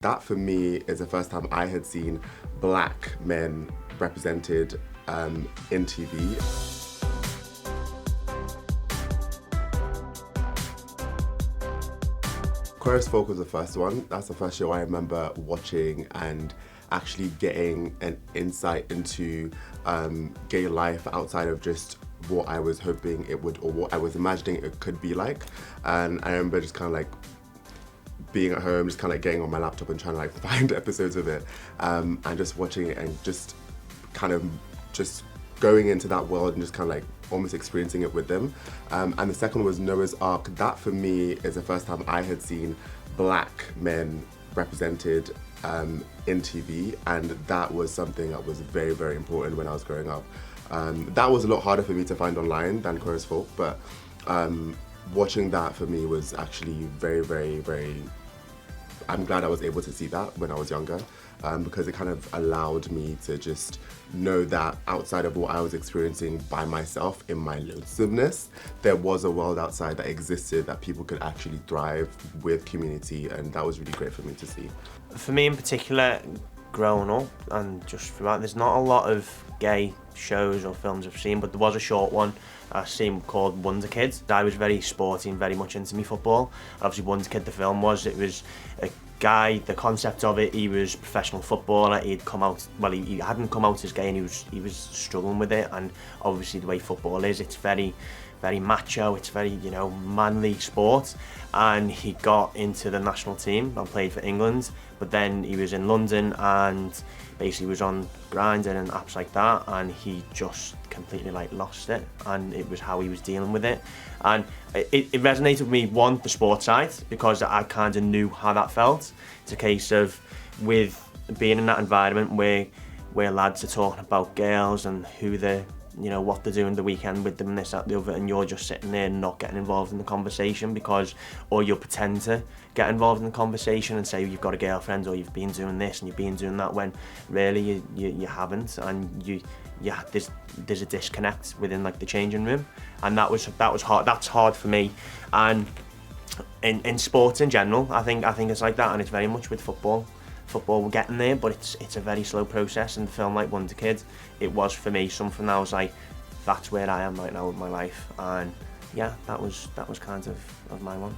That for me is the first time I had seen black men represented in TV. Queer as Folk was the first one. That's the first show I remember watching and actually getting an insight into gay life outside of just what I was hoping it would, or what I was imagining it could be like. And I remember just kind of like being at home, just kind of like getting on my laptop and trying to like find episodes of it, and just watching it and just kind of just going into that world and just kind of like almost experiencing it with them. And the second was Noah's Ark. That for me is the first time I had seen black men represented in TV, and that was something that was very, very important when I was growing up. That was a lot harder for me to find online than Queer as Folk, but watching that for me was actually very, very, very, I'm glad I was able to see that when I was younger, because it kind of allowed me to just know that outside of what I was experiencing by myself in my lonesomeness, there was a world outside that existed that people could actually thrive with community, and that was really great for me to see. For me in particular, growing up and just throughout, there's not a lot of gay shows or films I've seen, but there was a short one I've seen called Wonder Kids. I was very sporty and very much into me football. Obviously Wonder Kid, the film was, it was a guy, the concept of it, he was a professional footballer, he'd come out, well he hadn't come out as gay and he was struggling with it, and obviously the way football is, it's very macho, it's very, you know, manly sport, and he got into the national team and played for England, but then he was in London and basically was on grinding and apps like that, and he just completely like lost it, and it was how he was dealing with it. And it resonated with me, one, the sports side, because I kind of knew how that felt. It's a case of with being in that environment where lads are talking about girls and who they're, you know, what they're doing the weekend with them, this, that, the other, and you're just sitting there not getting involved in the conversation because, or you'll pretend to get involved in the conversation and say you've got a girlfriend or you've been doing this and you've been doing that, when really you haven't, and there's a disconnect within like the changing room, and that was hard. That's hard for me, and in sports in general, I think it's like that, and it's very much with football. We're getting there, but it's a very slow process. And a film like Wonder Kid, it was for me something that I was like, that's where I am right now with my life, and yeah, that was kind of my one.